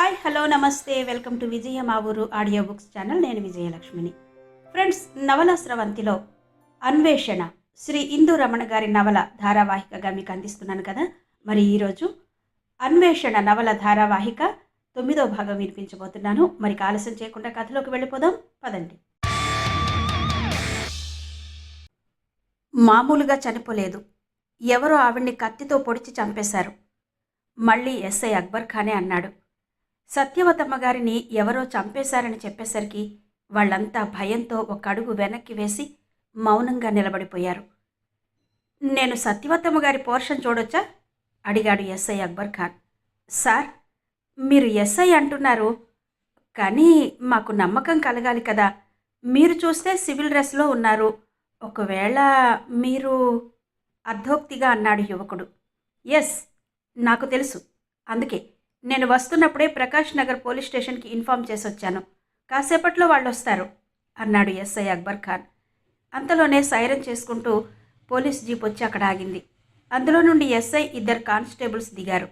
Hi hello నమస్తే welcome to విజయ మా ఊరు ఆడియో బుక్స్ ఛానల్. నేను విజయలక్ష్మిని. ఫ్రెండ్స్, నవల స్రవంతిలో అన్వేషణ శ్రీ ఇందు రమణ గారి నవల ధారావాహికగా మీకు అందిస్తున్నాను కదా. మరి ఈరోజు అన్వేషణ నవల ధారావాహిక 9వ భాగం వినిపించబోతున్నాను. మరి ఆలస్యం చేయకుండా కథలోకి వెళ్ళిపోదాం పదండి. మామూలుగా చనిపోలేదు, ఎవరో ఆవిడ్ని కత్తితో పొడిచి చంపేశారు. మళ్ళీ ఎస్ఐ అక్బర్ ఖానే అన్నాడు. సత్యవతమ్మ గారిని ఎవరో చంపేశారని చెప్పేసరికి వాళ్ళంతా భయంతో ఒక అడుగు వెనక్కి వేసి మౌనంగా నిలబడిపోయారు. నేను సత్యవతమ్మ గారి పోర్షన్ చూడొచ్చా? అడిగాడు ఎస్ఐ అక్బర్ ఖాన్. సార్, మీరు ఎస్ఐ అంటున్నారు, కానీ మాకు నమ్మకం కలగాలి కదా. మీరు చూస్తే సివిల్ డ్రెస్లో ఉన్నారు, ఒకవేళ మీరు అర్ధోక్తిగా అన్నాడు యువకుడు. ఎస్, నాకు తెలుసు. అందుకే నేను వస్తున్నప్పుడే ప్రకాష్ నగర్ పోలీస్ స్టేషన్కి ఇన్ఫామ్ చేసి వచ్చాను. కాసేపట్లో వాళ్ళు వస్తారు అన్నాడు ఎస్ఐ అక్బర్ ఖాన్. అంతలోనే సైరన్ చేసుకుంటూ పోలీస్ జీప్ వచ్చి అక్కడ ఆగింది. అందులో నుండి ఎస్ఐ, 2 కానిస్టేబుల్స్ దిగారు.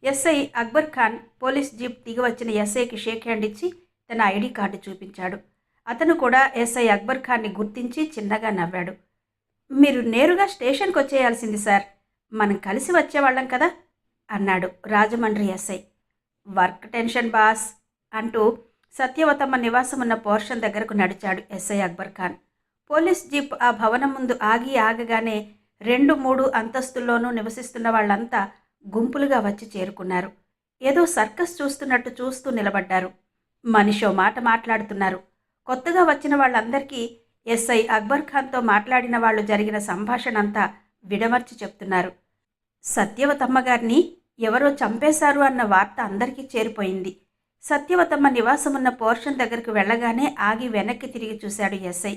SI Akbar Khan police jeep దిగి వచ్చిన ఎస్ఐకి షేక్ హ్యాండ్ ఇచ్చి తన ఐడి కార్డు చూపించాడు. అతను కూడా ఎస్ఐ అక్బర్ ఖాన్ని గుర్తించి చిన్నగా నవ్వాడు. మీరు నేరుగా స్టేషన్కి వచ్చేయాల్సింది సార్, మనం కలిసి వచ్చేవాళ్ళం కదా అన్నాడు Rajahmundry SI. Work tension boss అంటూ సత్యవతమ్మ నివాసం ఉన్న పోర్షన్ దగ్గరకు నడిచాడు SI Akbar Khan. Police jeep ఆ భవనం ముందు ఆగగానే 2-3 అంతస్తుల్లోనూ నివసిస్తున్న వాళ్ళంతా గుంపులుగా వచ్చి చేరుకున్నారు. ఏదో సర్కస్ చూస్తున్నట్టు చూస్తూ నిలబడ్డారు. మనిషో మాట మాట్లాడుతున్నారు. కొత్తగా వచ్చిన వాళ్ళందరికీ ఎస్ఐ అక్బర్ ఖాన్తో మాట్లాడిన వాళ్ళు జరిగిన సంభాషణ అంతా విడమర్చి చెప్తున్నారు. సత్యవతమ్మ గారిని ఎవరో చంపేశారు అన్న వార్త అందరికీ చేరిపోయింది. సత్యవతమ్మ నివాసమున్న పోర్షన్ దగ్గరకు వెళ్ళగానే ఆగి వెనక్కి తిరిగి చూశాడు ఎస్ఐ.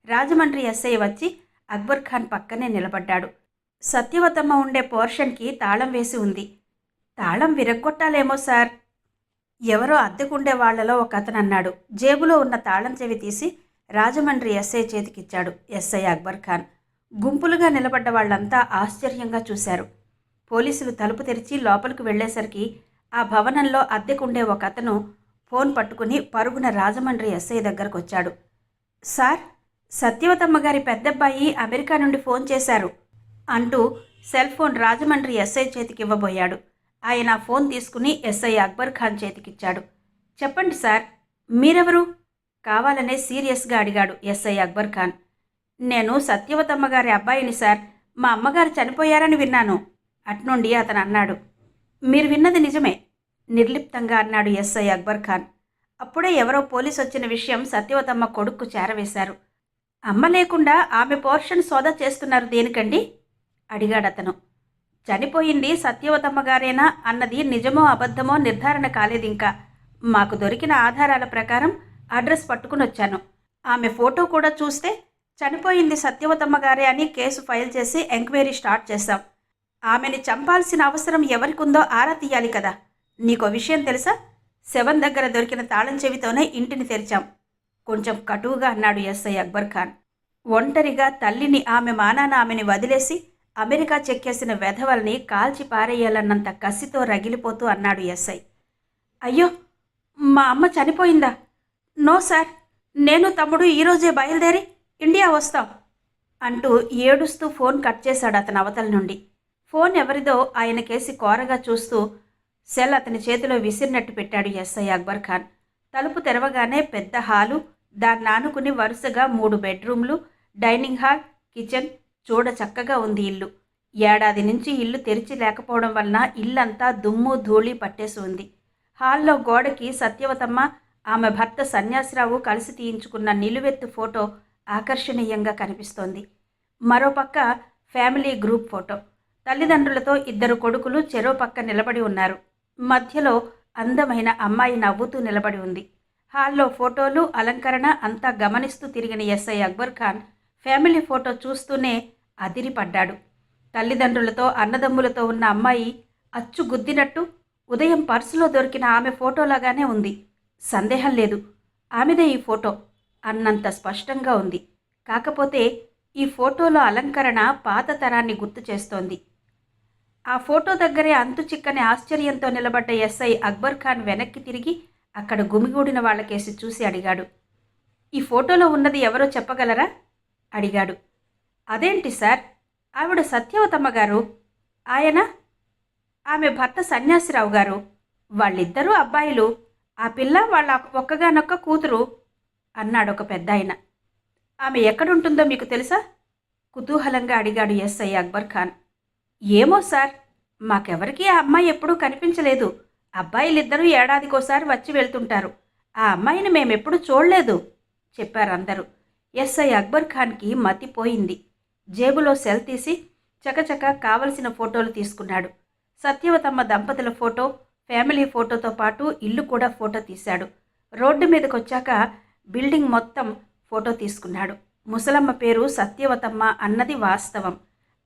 రాజమండ్రి ఎస్ఐ వచ్చి అక్బర్ ఖాన్ పక్కనే నిలబడ్డాడు. సత్యవతమ్మ ఉండే పోర్షన్కి తాళం వేసి ఉంది. తాళం విరగ్గొట్టాలేమో సార్, ఎవరో అద్దెకుండే వాళ్లలో ఒక అతను అన్నాడు. జేబులో ఉన్న తాళం చెవి తీసి రాజమండ్రి ఎస్ఐ చేతికిచ్చాడు ఎస్ఐ అక్బర్ ఖాన్. గుంపులుగా నిలబడ్డ వాళ్లంతా ఆశ్చర్యంగా చూశారు. పోలీసులు తలుపు తెరిచి లోపలికి వెళ్లేసరికి ఆ భవనంలో అద్దెకుండే ఒక అతను ఫోన్ పట్టుకుని పరుగున రాజమండ్రి ఎస్ఐ దగ్గరకు వచ్చాడు. సార్, సత్యవతమ్మ గారి పెద్దబ్బాయి అమెరికా నుండి ఫోన్ చేశారు అంటూ సెల్ ఫోన్ రాజమండ్రి ఎస్ఐ చేతికి ఇవ్వబోయాడు. ఆయన ఫోన్ తీసుకుని ఎస్ఐ అక్బర్ ఖాన్ చేతికిచ్చాడు. చెప్పండి సార్, మీరెవరు? కావాలనే సీరియస్గా అడిగాడు ఎస్ఐ అక్బర్ ఖాన్. నేను సత్యవతమ్మ గారి అబ్బాయిని సార్, మా అమ్మగారు చనిపోయారని విన్నాను అట్నుండి అతను అన్నాడు. మీరు విన్నది నిజమే, నిర్లిప్తంగా అన్నాడు ఎస్ఐ అక్బర్ ఖాన్. అప్పుడే ఎవరో పోలీసు వచ్చిన విషయం సత్యవతమ్మ కొడుక్కు చేరవేశారు. అమ్మ లేకుండా ఆమె పోర్షన్ సోదా చేస్తున్నారు దేనికండి అడిగాడతను. చనిపోయింది సత్యవతమ్మ గారేనా అన్నది నిజమో అబద్ధమో నిర్ధారణ కాలేదింకా. మాకు దొరికిన ఆధారాల ప్రకారం అడ్రస్ పట్టుకుని వచ్చాను. ఆమె ఫోటో కూడా చూస్తే చనిపోయింది సత్యవతమ్మ గారే అని కేసు ఫైల్ చేసి ఎంక్వైరీ స్టార్ట్ చేశాం. ఆమెని చంపాల్సిన అవసరం ఎవరికుందో ఆరా తీయాలి కదా. నీకో విషయం తెలుసా? శవం దగ్గర దొరికిన తాళం చెవితోనే ఇంటిని తెరిచాం కొంచెం కటువుగా అన్నాడు ఎస్ఐ అక్బర్ ఖాన్. ఒంటరిగా తల్లిని ఆమె మానాన ఆమెని వదిలేసి అమెరికా చెక్కేసిన వెధవల్ని కాల్చి పారేయాలన్నంత కసితో రగిలిపోతూ అన్నాడు ఎస్ఐ. అయ్యో, మా అమ్మ చనిపోయిందా? నో సార్, నేను తమ్ముడు ఈరోజే బయలుదేరి ఇండియా వస్తాం అంటూ ఏడుస్తూ ఫోన్ కట్ చేశాడు అతను అవతల నుండి. ఫోన్ ఎవరిదో ఆయన కేసి కోరగా చూస్తూ సెల్ అతని చేతిలో విసిరినట్టు పెట్టాడు ఎస్ఐ అక్బర్ ఖాన్. తలుపు తెరవగానే పెద్ద హాలు, దాన్ని ఆనుకుని వరుసగా 3 బెడ్రూమ్లు, డైనింగ్ హాల్, కిచెన్, చూడ చక్కగా ఉంది ఇల్లు. ఏడాది నుంచి ఇల్లు తెరిచి లేకపోవడం వలన ఇల్లంతా దుమ్ము ధూళి పట్టేసి ఉంది. హాల్లో గోడకి సత్యవతమ్మ, ఆమె భర్త సన్యాసరావు కలిసి తీయించుకున్న నిలువెత్తు ఫోటో ఆకర్షణీయంగా కనిపిస్తోంది. మరోపక్క ఫ్యామిలీ గ్రూప్ ఫోటో. తల్లిదండ్రులతో 2 కొడుకులు చెరో పక్క నిలబడి ఉన్నారు. మధ్యలో అందమైన అమ్మాయి నవ్వుతూ నిలబడి ఉంది. హాల్లో ఫోటోలు, అలంకరణ అంతా గమనిస్తూ తిరిగిన SI Akbar Khan family photo చూస్తూనే అదిరిపడ్డాడు. తల్లిదండ్రులతో, అన్నదమ్ములతో ఉన్న అమ్మాయి అచ్చు గుద్దినట్టు ఉదయం పర్సులో దొరికిన ఆమె ఫోటోలాగానే ఉంది. సందేహం లేదు, ఆమెదే ఈ ఫోటో అన్నంత స్పష్టంగా ఉంది. కాకపోతే ఈ ఫోటోలో అలంకరణ పాత తరాన్ని గుర్తు చేస్తోంది. ఆ ఫోటో దగ్గరే అంతు చిక్కని ఆశ్చర్యంతో నిలబడ్డ ఎస్ఐ అక్బర్ ఖాన్ వెనక్కి తిరిగి అక్కడ గుమిగూడిన వాళ్ళకేసి చూసి అడిగాడు. ఈ ఫోటోలో ఉన్నది ఎవరో చెప్పగలరా? అడిగాడు. అదేంటి సార్, ఆవిడ సత్యవతమ్మ గారు. ఆయన ఆమె భర్త సన్యాసిరావు గారు. వాళ్ళిద్దరూ అబ్బాయిలు. ఆ పిల్ల వాళ్ళ ఒక్కగానొక్క కూతురు అన్నాడొక పెద్దాయన. ఆమె ఎక్కడుంటుందో మీకు తెలుసా? కుతూహలంగా అడిగాడు ఎస్ఐ అక్బర్ ఖాన్. ఏమో సార్, మాకెవరికీ ఆ అమ్మాయి ఎప్పుడూ కనిపించలేదు. అబ్బాయిలిద్దరూ ఏడాదికోసారి వచ్చి వెళ్తుంటారు. ఆ అమ్మాయిని మేమెప్పుడూ చూడలేదు చెప్పారందరూ. ఎస్ఐ అక్బర్ ఖాన్కి మతిపోయింది. జేబులో సెల్ తీసి చకచక కావలసిన ఫోటోలు తీసుకున్నాడు. సత్యవతమ్మ దంపతుల ఫోటో, ఫ్యామిలీ ఫోటోతో పాటు ఇల్లు కూడా ఫోటో తీశాడు. రోడ్డు మీదకొచ్చాక బిల్డింగ్ మొత్తం ఫోటో తీసుకున్నాడు. ముసలమ్మ పేరు సత్యవతమ్మ అన్నది వాస్తవం.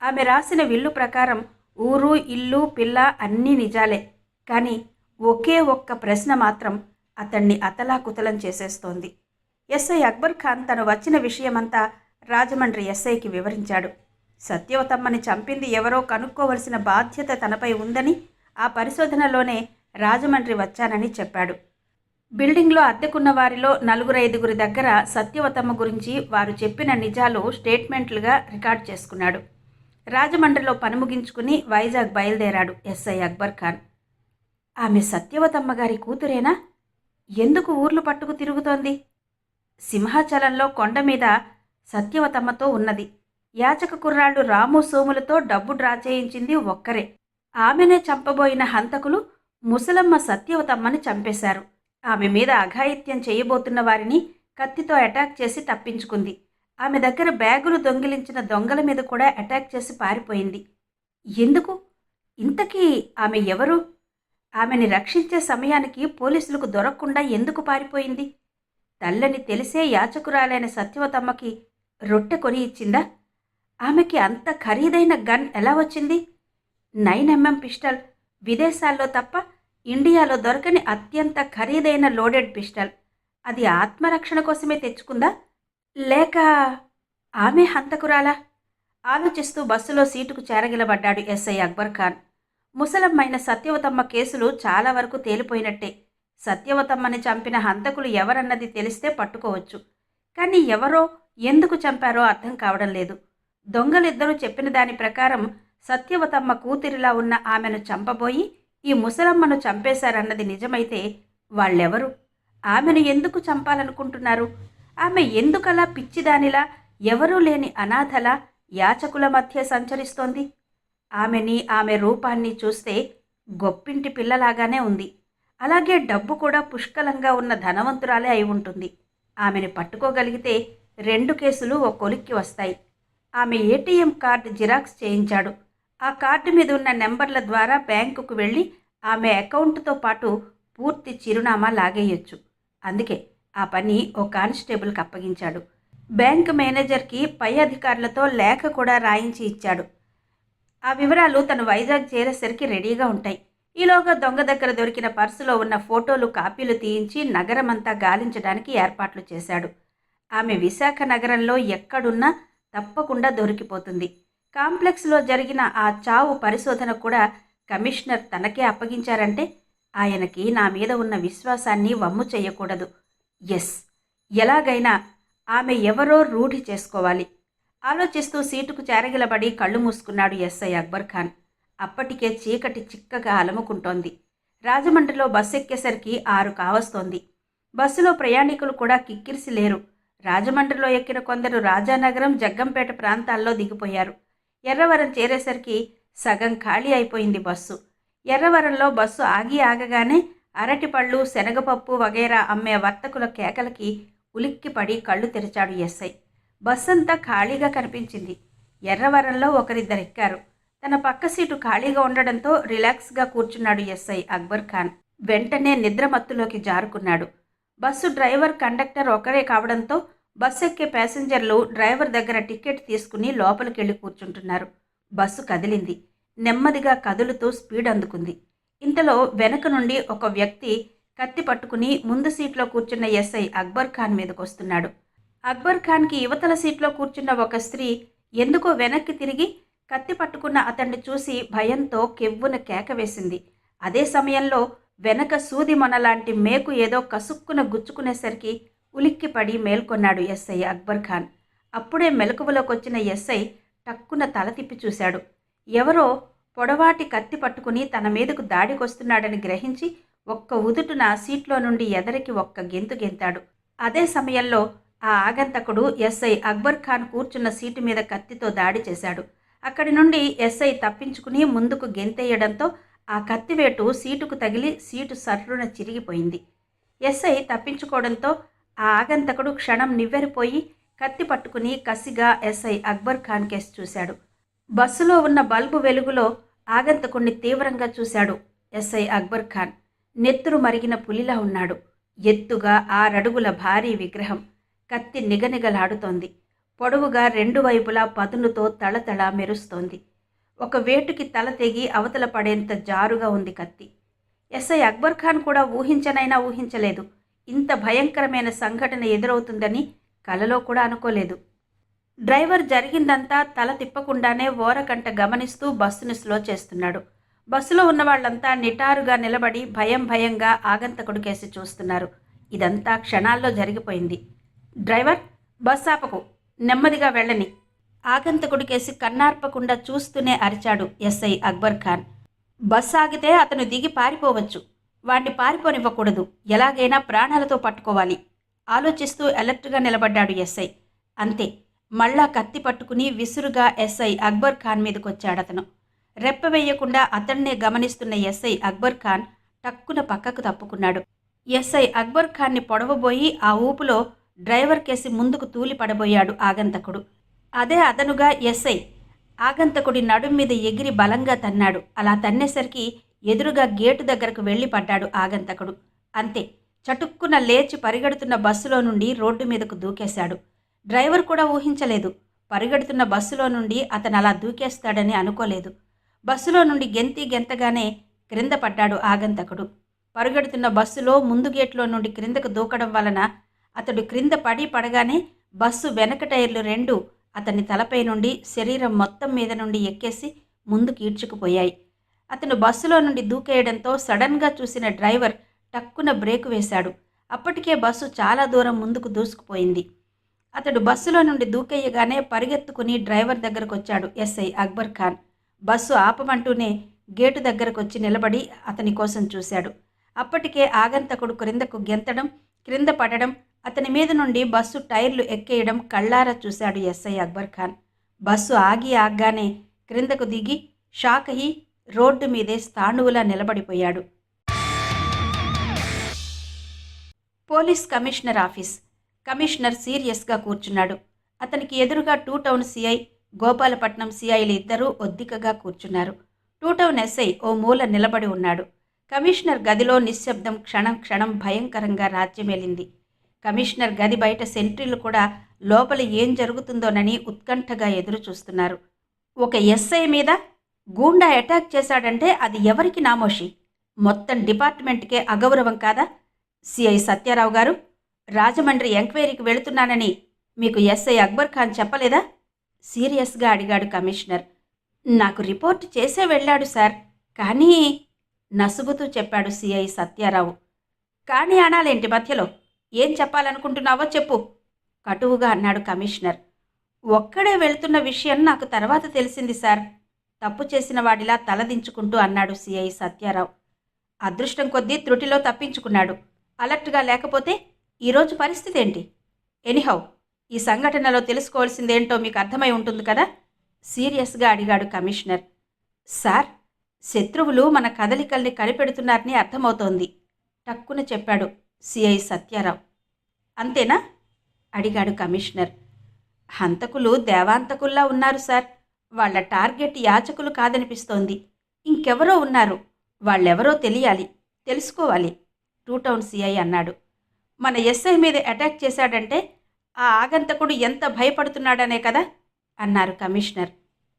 ఆమె రాసిన విల్లు ప్రకారం ఊరు, ఇల్లు, పిల్ల అన్నీ నిజాలే. కానీ ఒకే ఒక్క ప్రశ్న మాత్రం అతన్ని అతలాకుతలం చేసేస్తోంది. ఎస్ఐ అక్బర్ ఖాన్ తను వచ్చిన విషయమంతా రాజమండ్రి ఎస్ఐకి వివరించాడు. సత్యవతమ్మని చంపింది ఎవరో కనుక్కోవలసిన బాధ్యత తనపై ఉందని, ఆ పరిశోధనలోనే రాజమండ్రి వచ్చానని చెప్పాడు. బిల్డింగ్లో అద్దెకున్న వారిలో 4-5 దగ్గర సత్యవతమ్మ గురించి వారు చెప్పిన నిజాలు స్టేట్మెంట్లుగా రికార్డ్ చేసుకున్నాడు. రాజమండ్రిలో పని ముగించుకుని వైజాగ్ బయలుదేరాడు ఎస్ఐ అక్బర్ ఖాన్. ఆమె సత్యవతమ్మ గారి కూతురేనా? ఎందుకు ఊర్లు పట్టుకు తిరుగుతోంది? సింహాచలంలో కొండ మీద సత్యవతమ్మతో ఉన్నది. యాచక కుర్రాళ్ళు రాము, సోములతో డబ్బు డ్రా చేయించింది ఒక్కరే. ఆమెనే చంపబోయిన హంతకులు ముసలమ్మ సత్యవతమ్మని చంపేశారు. ఆమె మీద అఘాయిత్యం చేయబోతున్న వారిని కత్తితో అటాక్ చేసి తప్పించుకుంది. ఆమె దగ్గర బ్యాగులు దొంగిలించిన దొంగల మీద కూడా అటాక్ చేసి పారిపోయింది. ఎందుకు? ఇంతకీ ఆమె ఎవరు? ఆమెని రక్షించే సమయానికి పోలీసులకు దొరకకుండా ఎందుకు పారిపోయింది? తల్లని తెలిసే యాచకురాలైన సత్యవతమ్మకి రొట్టె కొని ఇచ్చిందా? ఆమెకి అంత ఖరీదైన గన్ ఎలా వచ్చింది? 9mm పిస్టల్, విదేశాల్లో తప్ప ఇండియాలో దొరకని అత్యంత ఖరీదైన లోడెడ్ పిస్టల్. అది ఆత్మరక్షణ కోసమే తెచ్చుకుందా, లేక ఆమె హంతకురాలా? ఆలోచిస్తూ బస్సులో సీటుకు చేరగిలబడ్డాడు ఎస్ఐ అక్బర్ ఖాన్. ముసలమ్మైన సత్యవతమ్మ కేసులు చాలా వరకు తేలిపోయినట్టే. సత్యవతమ్మని చంపిన హంతకులు ఎవరన్నది తెలిస్తే పట్టుకోవచ్చు. కానీ ఎవరో, ఎందుకు చంపారో అర్థం కావడం లేదు. దొంగలిద్దరూ చెప్పిన దాని ప్రకారం సత్యవతమ్మ కూతురిలా ఉన్న ఆమెను చంపబోయి ఈ ముసలమ్మను చంపేశారన్నది నిజమైతే వాళ్ళెవరు? ఆమెను ఎందుకు చంపాలనుకుంటున్నారు? ఆమె ఎందుకలా పిచ్చిదానిలా, ఎవరూ లేని అనాథలా యాచకుల మధ్య సంచరిస్తోంది? ఆమెని, ఆమె రూపాన్ని చూస్తే గొప్పింటి పిల్లలాగానే ఉంది. అలాగే డబ్బు కూడా పుష్కలంగా ఉన్న ధనవంతురాలే అయి ఉంటుంది. ఆమెను పట్టుకోగలిగితే 2 కేసులు ఓ కొలిక్కి వస్తాయి. ఆమె ఏటీఎం కార్డు జిరాక్స్ చేయించాడు. ఆ కార్డు మీద ఉన్న నెంబర్ల ద్వారా బ్యాంకుకు వెళ్ళి ఆమె అకౌంట్తో పాటు పూర్తి చిరునామా లాగేయొచ్చు. అందుకే ఆ పని ఓ కానిస్టేబుల్కి అప్పగించాడు. బ్యాంక్ మేనేజర్కి పై అధికారులతో లేఖ కూడా రాయించి ఇచ్చాడు. ఆ వివరాలు తను వైజాగ్ చేరేసరికి రెడీగా ఉంటాయి. ఈలోగా దొంగ దగ్గర దొరికిన పర్సులో ఉన్న ఫోటోలు కాపీలు తీయించి నగరమంతా గాలించడానికి ఏర్పాట్లు చేశాడు. ఆమె విశాఖ నగరంలో ఎక్కడున్నా తప్పకుండా దొరికిపోతుంది. కాంప్లెక్స్లో జరిగిన ఆ చావు పరిశోధన కూడా కమిషనర్ తనకే అప్పగించారంటే ఆయనకి నా మీద ఉన్న విశ్వాసాన్ని వమ్ము చేయకూడదు. ఎస్, ఎలాగైనా ఆమె ఎవరో రూఢి చేసుకోవాలి. ఆలోచిస్తూ సీటుకు చేరగిలబడి కళ్ళు మూసుకున్నాడు ఎస్ఐ అక్బర్ ఖాన్. అప్పటికే చీకటి చిక్కగా అలముకుంటోంది. రాజమండ్రిలో బస్సు ఎక్కేసరికి 6 కావస్తోంది. బస్సులో ప్రయాణికులు కూడా కిక్కిరిసి లేరు. రాజమండ్రిలో ఎక్కిన కొందరు రాజానగరం, జగ్గంపేట ప్రాంతాల్లో దిగిపోయారు. ఎర్రవరం చేరేసరికి సగం ఖాళీ అయిపోయింది బస్సు. ఎర్రవరంలో బస్సు ఆగగానే అరటిపళ్ళు, శనగపప్పు వగైరా అమ్మే వర్తకుల కేకలకి ఉలిక్కిపడి కళ్ళు తెరిచాడు ఎస్ఐ. బస్సంతా ఖాళీగా కనిపించింది. ఎర్రవరంలో ఒకరిద్దరెక్కారు. తన పక్క సీటు ఖాళీగా ఉండడంతో రిలాక్స్గా కూర్చున్నాడు ఎస్ఐ అక్బర్ ఖాన్. వెంటనే నిద్రమత్తులోకి జారుకున్నాడు. బస్సు డ్రైవర్, కండక్టర్ ఒకరే కావడంతో బస్సు ఎక్కే ప్యాసింజర్లు డ్రైవర్ దగ్గర టికెట్ తీసుకుని లోపలికెళ్ళి కూర్చుంటున్నారు. బస్సు కదిలింది. నెమ్మదిగా కదులుతూ స్పీడ్ అందుకుంది. ఇంతలో వెనక నుండి ఒక వ్యక్తి కత్తి పట్టుకుని ముందు సీట్లో కూర్చున్న ఎస్ఐ అక్బర్ ఖాన్ మీదకొస్తున్నాడు. అక్బర్ ఖాన్కి యువతల సీట్లో కూర్చున్న ఒక స్త్రీ ఎందుకో వెనక్కి తిరిగి కత్తి పట్టుకున్న అతన్ని చూసి భయంతో కెవ్వున కేక వేసింది. అదే సమయంలో వెనక సూది మొనలాంటి మేకు ఏదో కసుక్కున గుచ్చుకునేసరికి ఉలిక్కిపడి మేల్కొన్నాడు ఎస్ఐ అక్బర్ ఖాన్. అప్పుడే మెలకువలోకొచ్చిన ఎస్ఐ టక్కున తల తిప్పి చూశాడు. ఎవరో పొడవాటి కత్తి పట్టుకుని తన మీదకు దాడికొస్తున్నాడని గ్రహించి ఒక్క ఉదుటున సీట్లో నుండి ఎదరికి ఒక్క గెంతు గెంతాడు. అదే సమయంలో ఆ ఆగంతకుడు ఎస్ఐ అక్బర్ ఖాన్ కూర్చున్న సీటు మీద కత్తితో దాడి చేశాడు. అక్కడి నుండి ఎస్ఐ తప్పించుకుని ముందుకు గెంతేయడంతో ఆ కత్తివేటు సీటుకు తగిలి సీటు సర్రున చిరిగిపోయింది. ఎస్ఐ తప్పించుకోవడంతో ఆ ఆగంతకుడు క్షణం నివ్వెరపోయి కత్తి పట్టుకుని కసిగా ఎస్ఐ అక్బర్ ఖాన్ కేసు చూశాడు. బస్సులో ఉన్న బల్బు వెలుగులో ఆగంతకుణ్ణి తీవ్రంగా చూశాడు ఎస్ఐ అక్బర్ ఖాన్. నెత్తురు మరిగిన పులిలా ఉన్నాడు. ఎత్తుగా 6 అడుగుల భారీ విగ్రహం. కత్తి నిగనిగలాడుతోంది. పొడవుగా 2 వైపులా పదునుతో తళతళ మెరుస్తోంది. ఒక వేటుకి తల తెగి అవతల పడేంత జారుగా ఉంది కత్తి. ఎస్ఐ అక్బర్ ఖాన్ కూడా ఊహించనైనా ఊహించలేదు. ఇంత భయంకరమైన సంఘటన ఎదురవుతుందని కలలో కూడా అనుకోలేదు. డ్రైవర్ జరిగిందంతా తల తిప్పకుండానే ఓరకంట గమనిస్తూ బస్సును స్లో చేస్తున్నాడు. బస్సులో ఉన్న వాళ్ళంతా నిటారుగా నిలబడి భయంగా ఆగంతకుడి కేసి చూస్తున్నారు. ఇదంతా క్షణాల్లో జరిగిపోయింది. డ్రైవర్, బస్ ఆపకు, నెమ్మదిగా వెళ్ళని ఆగంతకుడి కేసి కన్నార్పకుండా చూస్తూనే అరిచాడు ఎస్ఐ అక్బర్ ఖాన్. బస్ ఆగితే అతను దిగి పారిపోవచ్చు. వాణ్ణి పారిపోనివ్వకూడదు. ఎలాగైనా ప్రాణాలతో పట్టుకోవాలి. ఆలోచిస్తూ అలర్ట్గా నిలబడ్డాడు ఎస్ఐ. అంతే, మళ్ళా కత్తి పట్టుకుని విసురుగా ఎస్ఐ అక్బర్ ఖాన్ మీదకొచ్చాడతను. రెప్ప వేయకుండా అతన్నే గమనిస్తున్న ఎస్ఐ అక్బర్ ఖాన్ టక్కున పక్కకు తప్పుకున్నాడు. ఎస్ఐ అక్బర్ ఖాన్ని పొడవబోయి ఆ ఊపులో డ్రైవర్ కేసి ముందుకు తూలి పడబోయాడు ఆగంతకుడు. అదే అదనుగా ఎస్ఐ ఆగంతకుడి నడుం మీద ఎగిరి బలంగా తన్నాడు. అలా తన్నేసరికి ఎదురుగా గేటు దగ్గరకు వెళ్ళి పడ్డాడు ఆగంతకుడు. అంతే, చటుక్కున లేచి పరిగెడుతున్న బస్సులో నుండి రోడ్డు మీదకు దూకేశాడు. డ్రైవర్ కూడా ఊహించలేదు. పరిగెడుతున్న బస్సులో నుండి అతను అలా దూకేస్తాడని అనుకోలేదు. బస్సులో నుండి గెంతగానే క్రింద పడ్డాడు ఆగంతకుడు. పరుగెడుతున్న బస్సులో ముందు గేట్లో నుండి క్రిందకు దూకడం వలన అతడు క్రింద పడగానే బస్సు వెనక టైర్లు 2 అతని తలపై నుండి శరీరం మొత్తం మీద నుండి ఎక్కేసి ముందుకు ఈడ్చుకుపోయాయి. అతను బస్సులో నుండి దూకేయడంతో సడన్గా చూసిన డ్రైవర్ టక్కున బ్రేకు వేశాడు. అప్పటికే బస్సు చాలా దూరం ముందుకు దూసుకుపోయింది. అతడు బస్సులో నుండి దూకేయగానే పరిగెత్తుకుని డ్రైవర్ దగ్గరకు వచ్చాడు ఎస్ఐ అక్బర్ ఖాన్. బస్సు ఆపమంటూనే గేటు దగ్గరకు వచ్చి నిలబడి అతని కోసం చూశాడు. అప్పటికే ఆగంతకుడు క్రిందకు గెంతడం, క్రింద పడడం, అతని మీద నుండి బస్సు టైర్లు ఎక్కేయడం కళ్ళారా చూశాడు ఎస్ఐ అక్బర్ ఖాన్. బస్సు ఆగ్గానే క్రిందకు దిగి షాక్ అయి రోడ్డు మీదే స్థాణువులా నిలబడిపోయాడు. Police commissioner office. కమిషనర్ సీరియస్గా కూర్చున్నాడు. అతనికి ఎదురుగా 2 టౌన్ సిఐ, గోపాలపట్నం సిఐలు ఇద్దరూ ఒద్దికగా కూర్చున్నారు. 2 టౌన్ ఎస్ఐ ఓ మూల నిలబడి ఉన్నాడు. కమిషనర్ గదిలో నిశ్శబ్దం క్షణం భయంకరంగా రాజ్యమేలింది. కమిషనర్ గది బయట సెంట్రీలు కూడా లోపల ఏం జరుగుతుందోనని ఉత్కంఠగా ఎదురు చూస్తున్నారు. ఒక ఎస్ఐ మీద గూండా అటాక్ చేశాడంటే అది ఎవరికి నామోషి? మొత్తం డిపార్ట్మెంట్కే అగౌరవం కాదా? సిఐ సత్యారావు గారు, రాజమండ్రి ఎంక్వైరీకి వెళుతున్నానని మీకు ఎస్ఐ అక్బర్ ఖాన్ చెప్పలేదా? సీరియస్గా అడిగాడు కమిషనర్. నాకు రిపోర్ట్ చేసే వెళ్ళాడు సార్, కానీ నసుగుతూ చెప్పాడు సిఐ సత్యారావు. కానీ అనాలేంటి మధ్యలో? ఏం చెప్పాలనుకుంటున్నావో చెప్పు, కటువుగా అన్నాడు కమిషనర్. ఒక్కడే వెళ్తున్న విషయం నాకు తర్వాత తెలిసింది సార్, తప్పు చేసిన వాడిలా తలదించుకుంటూ అన్నాడు సిఐ సత్యారావు. అదృష్టం కొద్దీ త్రుటిలో తప్పించుకున్నాడు. అలర్ట్గా లేకపోతే ఈరోజు పరిస్థితి ఏంటి? ఎనీహౌ, ఈ సంఘటనలో తెలుసుకోవాల్సిందేంటో మీకు అర్థమై ఉంటుంది కదా? సీరియస్గా అడిగాడు కమిషనర్. సార్, శత్రువులు మన కదలికల్ని కనిపెడుతున్నారని అర్థమవుతోంది, టక్కున చెప్పాడు సిఐ సత్యారావు. అంతేనా? అడిగాడు కమిషనర్. హంతకులు దేవాంతకుల్లా ఉన్నారు సార్. వాళ్ళ టార్గెట్ యాచకులు కాదనిపిస్తోంది. ఇంకెవరో ఉన్నారు. వాళ్ళెవరో తెలియాలి, తెలుసుకోవాలి, 2 టౌన్ సిఐ అన్నాడు. మన ఎస్ఐ మీద అటాక్ చేశాడంటే ఆ ఆగంతకుడు ఎంత భయపడుతున్నాడనే కదా అన్నారు కమిషనర్.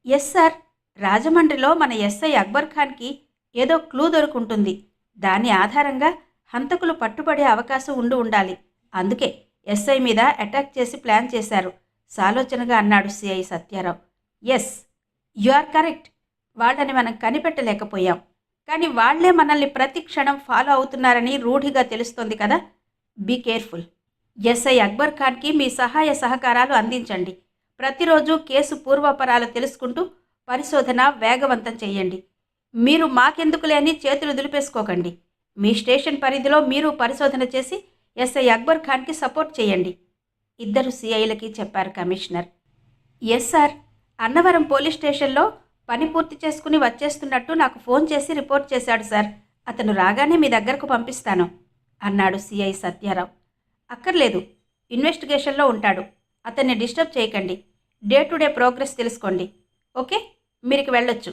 ఎస్ సార్, రాజమండ్రిలో మన ఎస్ఐ అక్బర్ ఖాన్కి ఏదో క్లూ దొరుకుంటుంది. దాని ఆధారంగా హంతకులు పట్టుబడే అవకాశం ఉండాలి. అందుకే ఎస్ఐ మీద అటాక్ చేసి ప్లాన్ చేశారు, సాలోచనగా అన్నాడు CI Satyarao. Yes, you are correct. వాళ్ళని మనం కనిపెట్టలేకపోయాం. కానీ వాళ్లే మనల్ని ప్రతి క్షణం ఫాలో అవుతున్నారని రూఢిగా తెలుస్తోంది కదా. Be careful. ఎస్ఐ అక్బర్ ఖాన్కి మీ సహాయ సహకారాలు అందించండి. ప్రతిరోజు కేసు పూర్వాపరాలు తెలుసుకుంటూ పరిశోధన వేగవంతం చేయండి. మీరు మాకెందుకులే అని చేతులు దులిపేసుకోకండి. మీ స్టేషన్ పరిధిలో మీరు పరిశోధన చేసి ఎస్ఐ అక్బర్ ఖాన్కి సపోర్ట్ చేయండి. ఇద్దరు సిఐలకి చెప్పారు commissioner. Yes sir. Annavaram police స్టేషన్లో పని పూర్తి చేసుకుని వచ్చేస్తున్నట్టు నాకు ఫోన్ చేసి రిపోర్ట్ చేశాడు సార్. అతను రాగానే మీ దగ్గరకు పంపిస్తాను అన్నాడు సిఐ సత్యారావు. అక్కర్లేదు, ఇన్వెస్టిగేషన్లో ఉంటాడు. అతన్ని డిస్టర్బ్ చేయకండి. డే టు డే ప్రోగ్రెస్ తెలుసుకోండి. ఓకే, మీరికి వెళ్ళొచ్చు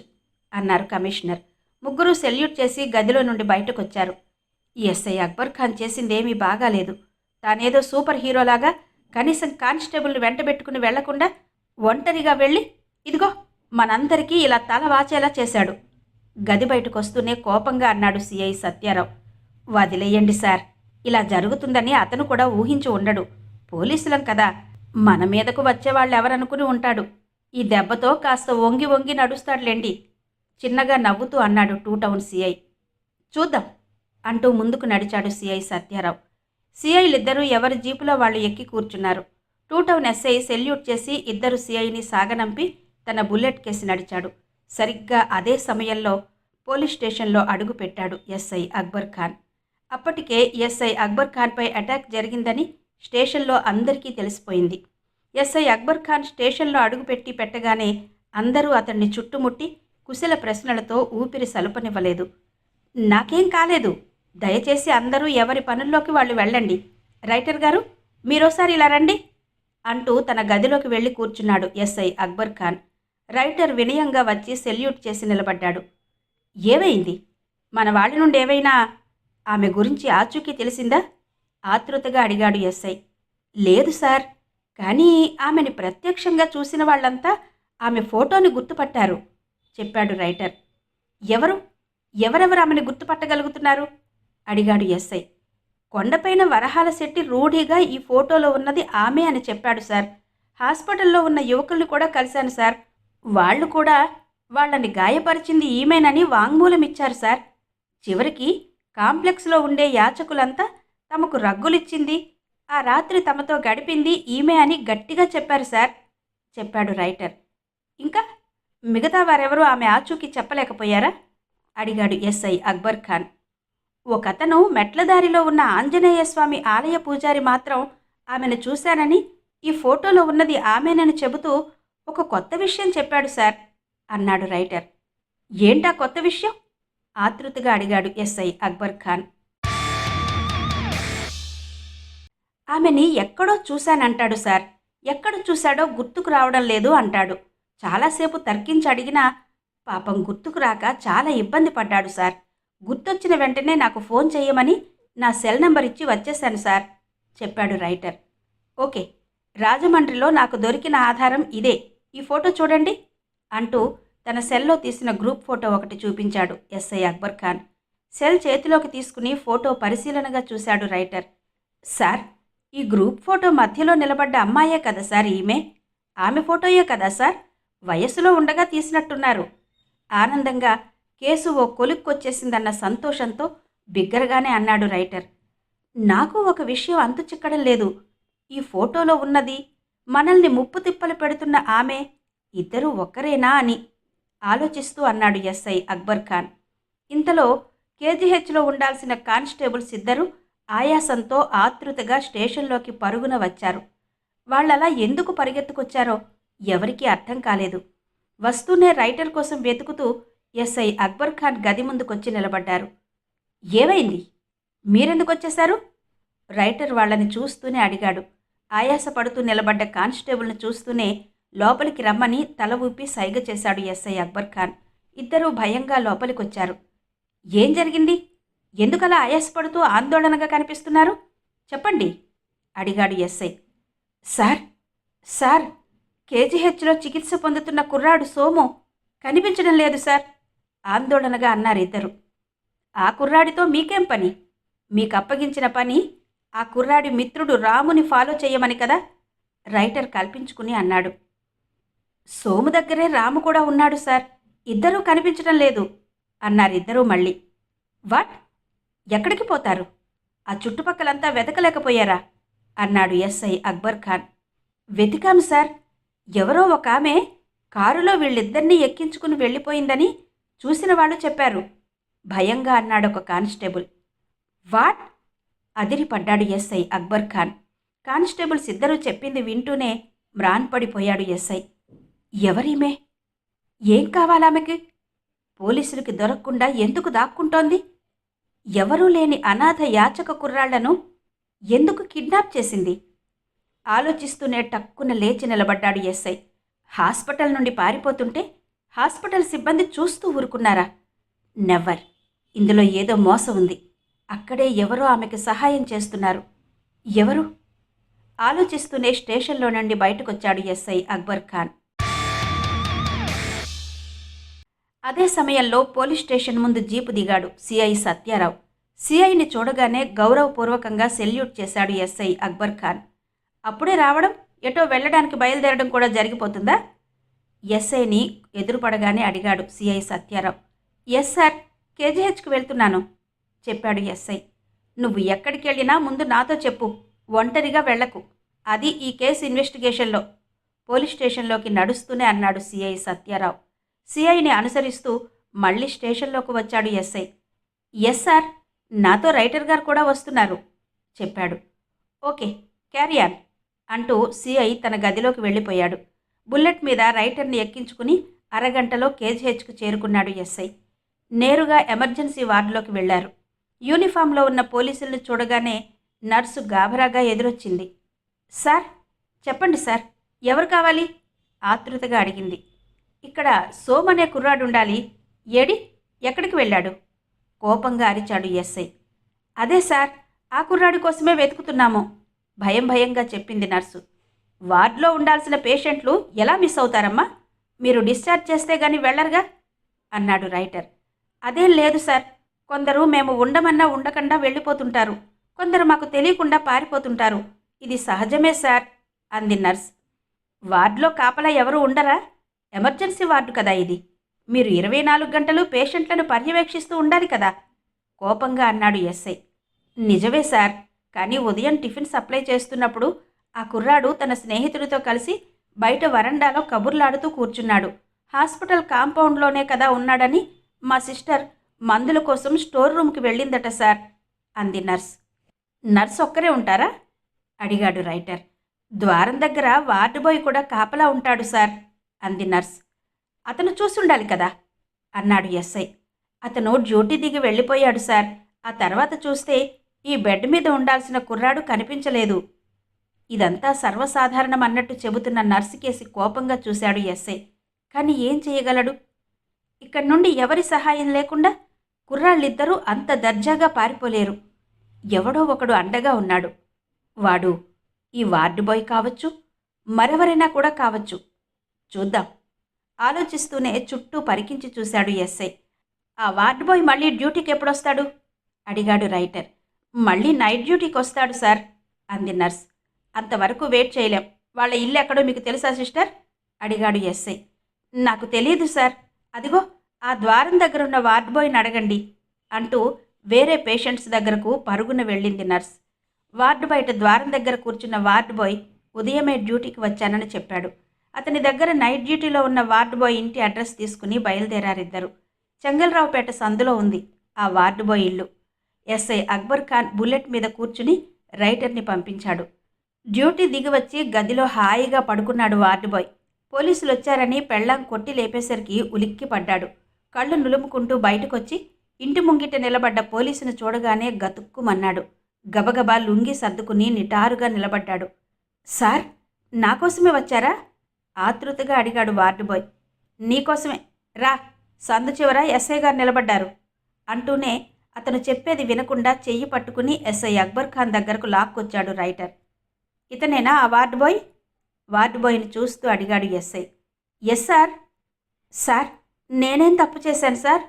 అన్నారు కమిషనర్. ముగ్గురు సెల్యూట్ చేసి గదిలో నుండి బయటకొచ్చారు. ఎస్ఐ అక్బర్ ఖాన్ చేసిందేమీ బాగాలేదు. తానేదో సూపర్ హీరోలాగా కనీసం కానిస్టేబుల్ని వెంటబెట్టుకుని వెళ్లకుండా ఒంటరిగా వెళ్ళి ఇదిగో మనందరికీ ఇలా తల వాచేలా చేశాడు. గది బయటకొస్తూనే కోపంగా అన్నాడు సిఐ సత్యారావు. వదిలేయండి సార్, ఇలా జరుగుతుందని అతను కూడా ఊహించి ఉండడు. పోలీసులం కదా, మన మీదకు వచ్చేవాళ్ళెవరనుకుని ఉంటాడు. ఈ దెబ్బతో కాస్త వంగి వంగి నడుస్తాడులేండి చిన్నగా నవ్వుతూ అన్నాడు 2 టౌన్ సిఐ. చూద్దాం అంటూ ముందుకు నడిచాడు సిఐ సత్యారావు. సిఐలిద్దరూ ఎవరి జీపులో వాళ్ళు ఎక్కి కూర్చున్నారు. 2 టౌన్ ఎస్ఐ సెల్యూట్ చేసి ఇద్దరు సిఐని సాగనంపి తన బుల్లెట్ కేసి నడిచాడు. సరిగ్గా అదే సమయంలో పోలీస్ స్టేషన్లో అడుగుపెట్టాడు ఎస్ఐ అక్బర్ ఖాన్. అప్పటికే ఎస్ఐ అక్బర్ ఖాన్పై అటాక్ జరిగిందని స్టేషన్లో అందరికీ తెలిసిపోయింది. ఎస్ఐ అక్బర్ ఖాన్ స్టేషన్లో అడుగుపెట్టి పెట్టగానే అందరూ అతన్ని చుట్టుముట్టి కుశల ప్రశ్నలతో ఊపిరి సలుపనివ్వలేదు. నాకేం కాలేదు, దయచేసి అందరూ ఎవరి పనుల్లోకి వాళ్ళు వెళ్ళండి. రైటర్ గారు, మీరోసారి ఇలా రండి అంటూ తన గదిలోకి వెళ్ళి కూర్చున్నాడు ఎస్ఐ అక్బర్ ఖాన్. రైటర్ వినయంగా వచ్చి సెల్యూట్ చేసి నిలబడ్డాడు. ఏమైంది? మన వాళ్ళ నుండి ఏవైనా ఆమె గురించి ఆచూకీ తెలిసిందా? ఆతృతగా అడిగాడు ఎస్ఐ. లేదు సార్, కానీ ఆమెని ప్రత్యక్షంగా చూసిన వాళ్ళంతా ఆమె ఫోటోని గుర్తుపట్టారు చెప్పాడు రైటర్. ఎవరెవరు ఆమెను గుర్తుపట్టగలుగుతున్నారు అడిగాడు ఎస్ఐ. కొండపైన వరహాల శెట్టి రూఢిగా ఈ ఫోటోలో ఉన్నది ఆమె అని చెప్పాడు సార్. హాస్పిటల్లో ఉన్న యువకుల్ని కూడా కలిశాను సార్. వాళ్ళు కూడా వాళ్ళని గాయపరిచింది ఈమెనని వాంగ్మూలం ఇచ్చారు సార్. చివరికి కాంప్లెక్స్లో ఉండే యాచకులంతా తమకు రగ్గులిచ్చింది, ఆ రాత్రి తమతో గడిపింది ఈమె అని గట్టిగా చెప్పారు సార్ చెప్పాడు రైటర్. ఇంకా మిగతా వారెవరూ ఆమె ఆచూకీ చెప్పలేకపోయారా అడిగాడు ఎస్ఐ అక్బర్ ఖాన్. ఒకతను మెట్లదారిలో ఉన్న ఆంజనేయ స్వామి ఆలయ పూజారి మాత్రం ఆమెను చూశానని, ఈ ఫోటోలో ఉన్నది ఆమెనని చెబుతూ ఒక కొత్త విషయం చెప్పాడు సార్ అన్నాడు రైటర్. ఏంటా కొత్త విషయం ఆతృతగా అడిగాడు ఎస్ఐ అక్బర్ ఖాన్. ఆమెని ఎక్కడో చూశానంటాడు సార్. ఎక్కడ చూశాడో గుర్తుకు రావడం లేదు అంటాడు. చాలాసేపు తర్కించి అడిగినా పాపం గుర్తుకు రాక చాలా ఇబ్బంది పడ్డాడు సార్. గుర్తొచ్చిన వెంటనే నాకు ఫోన్ చేయమని నా సెల్ నంబర్ ఇచ్చి వచ్చేశాను సార్ చెప్పాడు రైటర్. ఓకే, రాజమండ్రిలో నాకు దొరికిన ఆధారం ఇదే, ఈ ఫోటో చూడండి అంటూ తన సెల్లో తీసిన గ్రూప్ ఫోటో ఒకటి చూపించాడు ఎస్ఐ అక్బర్ ఖాన్. సెల్ చేతిలోకి తీసుకుని ఫోటో పరిశీలనగా చూశాడు రైటర్. సార్, ఈ గ్రూప్ ఫోటో మధ్యలో నిలబడ్డ అమ్మాయే కదా సార్ ఈమె? ఆమె ఫోటోయే కదా సార్? వయస్సులో ఉండగా తీసినట్టున్నారు. ఆనందంగా కేసు ఓ కొలుక్కొచ్చేసిందన్న సంతోషంతో బిగ్గరగానే అన్నాడు రైటర్. నాకు ఒక విషయం అంతు చిక్కడం లేదు. ఈ ఫోటోలో ఉన్నది మనల్ని ముప్పు తిప్పలు పెడుతున్న ఆమె ఇద్దరూ ఒక్కరేనా అని ఆలోచిస్తూ అన్నాడు ఎస్ఐ అక్బర్ ఖాన్. ఇంతలో కేజీహెచ్లో ఉండాల్సిన కానిస్టేబుల్స్ ఇద్దరూ ఆయాసంతో ఆతృతగా స్టేషన్లోకి పరుగున వచ్చారు. వాళ్ళలా ఎందుకు పరిగెత్తుకొచ్చారో ఎవరికీ అర్థం కాలేదు. వస్తూనే రైటర్ కోసం వెతుకుతూ ఎస్ఐ అక్బర్ ఖాన్ గది ముందుకొచ్చి నిలబడ్డారు. ఏమైంది? మీరెందుకొచ్చేశారు? రైటర్ వాళ్ళని చూస్తూనే అడిగాడు. ఆయాసపడుతూ నిలబడ్డ కానిస్టేబుల్ని చూస్తూనే లోపలికి రమ్మని తల ఊపి సైగ చేశాడు ఎస్ఐ అక్బర్ ఖాన్. ఇద్దరూ భయంగా లోపలికొచ్చారు. ఏం జరిగింది? ఎందుకలా ఆయాసపడుతూ ఆందోళనగా కనిపిస్తున్నారు? చెప్పండి అడిగాడు ఎస్ఐ. సార్, కేజీహెచ్లో చికిత్స పొందుతున్న కుర్రాడు సోము కనిపించడం లేదు సార్ ఆందోళనగా అన్నారు ఇద్దరు. ఆ కుర్రాడితో మీకేం పని? మీకు అప్పగించిన పని ఆ కుర్రాడి మిత్రుడు రాముని ఫాలో చేయమని కదా రైటర్ కల్పించుకుని అన్నాడు. సోము దగ్గరే రాము కూడా ఉన్నాడు సార్, ఇద్దరూ కనిపించడం లేదు అన్నారిద్దరూ మళ్ళీ. వాట్? ఎక్కడికి పోతారు? ఆ చుట్టుపక్కలంతా వెతకలేకపోయారా అన్నాడు ఎస్ఐ అక్బర్ ఖాన్. వెతికాము సార్. ఎవరో ఒక ఆమె కారులో వీళ్ళిద్దరినీ ఎక్కించుకుని వెళ్ళిపోయిందని చూసిన వాళ్ళు చెప్పారు భయంగా అన్నాడొక కానిస్టేబుల్. వాట్? అదిరిపడ్డాడు ఎస్ఐ అక్బర్ ఖాన్. కానిస్టేబుల్స్ ఇద్దరూ చెప్పింది వింటూనే మ్రాన్పడిపోయాడు ఎస్ఐ. ఎవరీమే? ఏం కావాలామెకి? పోలీసులకి దొరకకుండా ఎందుకు దాక్కుంటోంది? ఎవరూ లేని అనాథ యాచక కుర్రాళ్లను ఎందుకు కిడ్నాప్ చేసింది? ఆలోచిస్తూనే టక్కున లేచి నిలబడ్డాడు ఎస్ఐ. హాస్పిటల్ నుండి పారిపోతుంటే హాస్పిటల్ సిబ్బంది చూస్తూ ఊరుకున్నారా? నెవ్వర్. ఇందులో ఏదో మోసం ఉంది. అక్కడే ఎవరో ఆమెకి సహాయం చేస్తున్నారు. ఎవరు? ఆలోచిస్తూనే స్టేషన్లో నుండి బయటకొచ్చాడు ఎస్ఐ అక్బర్ ఖాన్. అదే సమయంలో పోలీస్ స్టేషన్ ముందు జీపు దిగాడు సిఐ సత్యారావు. సిఐని చూడగానే గౌరవపూర్వకంగా సెల్యూట్ చేశాడు ఎస్ఐ అక్బర్ ఖాన్. అప్పుడే రావడం, ఎటో వెళ్ళడానికి బయలుదేరడం కూడా జరిగిపోతుందా? ఎస్ఐని ఎదురుపడగానే అడిగాడు సిఐ సత్యారావు. ఎస్ సార్, కేజీహెచ్కి వెళ్తున్నాను చెప్పాడు ఎస్ఐ. నువ్వు ఎక్కడికి వెళ్ళినా ముందు నాతో చెప్పు, ఒంటరిగా వెళ్లకు. అది ఈ కేసు ఇన్వెస్టిగేషన్లో పోలీస్ స్టేషన్లోకి నడుస్తూనే అన్నాడు సిఐ సత్యారావు. సిఐని అనుసరిస్తూ మళ్ళీ స్టేషన్లోకి వచ్చాడు ఎస్ఐ. ఎస్ సార్, నాతో రైటర్ గారు కూడా వస్తున్నారు చెప్పాడు. ఓకే, క్యారియాన్ అంటూ సిఐ తన గదిలోకి వెళ్ళిపోయాడు. బుల్లెట్ మీద రైటర్ని ఎక్కించుకుని అరగంటలో కేజీహెచ్కు చేరుకున్నాడు ఎస్ఐ. నేరుగా ఎమర్జెన్సీ వార్డులోకి వెళ్లారు. యూనిఫామ్లో ఉన్న పోలీసుల్ని చూడగానే నర్సు గాభరాగా ఎదురొచ్చింది. సార్, చెప్పండి సార్, ఎవరు కావాలి? ఆతృతగా అడిగింది. ఇక్కడ సోమనే కుర్రాడుండాలి. ఏడి? ఎక్కడికి వెళ్ళాడు? కోపంగా అరిచాడు ఎస్ఐ. అదే సార్, ఆ కుర్రాడి కోసమే వెతుకుతున్నాము భయం భయంగా చెప్పింది నర్సు. వార్డులో ఉండాల్సిన పేషెంట్లు ఎలా మిస్ అవుతారమ్మా? మీరు డిశ్చార్జ్ చేస్తే గాని వెళ్లరుగా అన్నాడు రైటర్. అదేం లేదు సార్, కొందరు మేము ఉండమన్నా ఉండకుండా వెళ్ళిపోతుంటారు, కొందరు మాకు తెలియకుండా పారిపోతుంటారు. ఇది సహజమే సార్ అంది నర్స్. వార్డులో కాపలా ఎవరు ఉండరా? ఎమర్జెన్సీ వార్డు కదా ఇది. మీరు 24 గంటలు పేషెంట్లను పర్యవేక్షిస్తూ ఉండాలి కదా కోపంగా అన్నాడు ఎస్ఐ. నిజమే సార్, కానీ ఉదయం టిఫిన్ సప్లై చేస్తున్నప్పుడు ఆ కుర్రాడు తన స్నేహితుడితో కలిసి బయట వరండాలో కబుర్లాడుతూ కూర్చున్నాడు. హాస్పిటల్ కాంపౌండ్లోనే కదా ఉన్నాడని మా సిస్టర్ మందుల కోసం స్టోర్ రూమ్కి వెళ్ళిందట సార్ అంది నర్స్. నర్స్ ఒక్కరే ఉంటారా అడిగాడు రైటర్. ద్వారం దగ్గర వార్డు బాయ్ కూడా కాపలా ఉంటాడు సార్ అంది నర్స్. అతను చూసుండాలి కదా అన్నాడు ఎస్ఐ. అతను డ్యూటీ దిగి వెళ్ళిపోయాడు సార్. ఆ తర్వాత చూస్తే ఈ బెడ్ మీద ఉండాల్సిన కుర్రాడు కనిపించలేదు. ఇదంతా సర్వసాధారణం అన్నట్టు చెబుతున్న నర్సు కేసి కోపంగా చూశాడు ఎస్ఐ. కానీ ఏం చేయగలడు? ఇక్కడి నుండి ఎవరి సహాయం లేకుండా కుర్రాళ్ళిద్దరూ అంత దర్జాగా పారిపోలేరు. ఎవడో ఒకడు అండగా ఉన్నాడు. వాడు ఈ వార్డు బాయ్ కావచ్చు, మరెవరైనా కూడా కావచ్చు. చూద్దాం. ఆలోచిస్తూనే చుట్టూ పరికించి చూశాడు ఎస్ఐ. ఆ వార్డు బాయ్ మళ్ళీ డ్యూటీకి ఎప్పుడొస్తాడు అడిగాడు రైటర్. మళ్ళీ నైట్ డ్యూటీకి వస్తాడు సార్ అంది నర్స్. అంతవరకు వెయిట్ చేయలేం. వాళ్ళ ఇల్లు ఎక్కడో మీకు తెలుసా సిస్టర్ అడిగాడు ఎస్ఐ. నాకు తెలియదు సార్, అదిగో ఆ ద్వారం దగ్గరున్న వార్డ్ బాయ్ని అడగండి అంటూ వేరే పేషెంట్స్ దగ్గరకు పరుగున వెళ్ళింది నర్స్. వార్డు బయట ద్వారం దగ్గర కూర్చున్న వార్డు బాయ్ ఉదయమే డ్యూటీకి వచ్చానని చెప్పాడు. అతని దగ్గర నైట్ డ్యూటీలో ఉన్న వార్డు బాయ్ ఇంటి అడ్రస్ తీసుకుని బయలుదేరారిద్దరు. చెంగల్రావుపేట సందులో ఉంది ఆ వార్డు బాయ్ ఇల్లు. ఎస్ఐ అక్బర్ ఖాన్ బుల్లెట్ మీద కూర్చుని రైటర్ని పంపించాడు. డ్యూటీ దిగివచ్చి గదిలో హాయిగా పడుకున్నాడు వార్డు బాయ్. పోలీసులు వచ్చారని పెళ్ళాం కొట్టి లేపేసరికి ఉలిక్కి పడ్డాడు. కళ్ళు నులుముకుంటూ బయటకొచ్చి ఇంటి ముంగిట నిలబడ్డ పోలీసును చూడగానే గతుక్కుమన్నాడు. గబగబా లుంగి సర్దుకుని నిటారుగా నిలబడ్డాడు. సార్, నాకోసమే వచ్చారా ఆతృతగా అడిగాడు వార్డు బాయ్. నీకోసమే రా, సందు చివర ఎస్ఐ గారు నిలబడ్డారు అంటూనే అతను చెప్పేది వినకుండా చెయ్యి పట్టుకుని ఎస్ఐ అక్బర్ ఖాన్ దగ్గరకు లాక్కొచ్చాడు రైటర్. ఇతనేనా ఆ వార్డు బాయ్? వార్డు బాయ్ని చూస్తూ అడిగాడు ఎస్ఐ. Yes sir. సార్, నేనేం తప్పు చేశాను సార్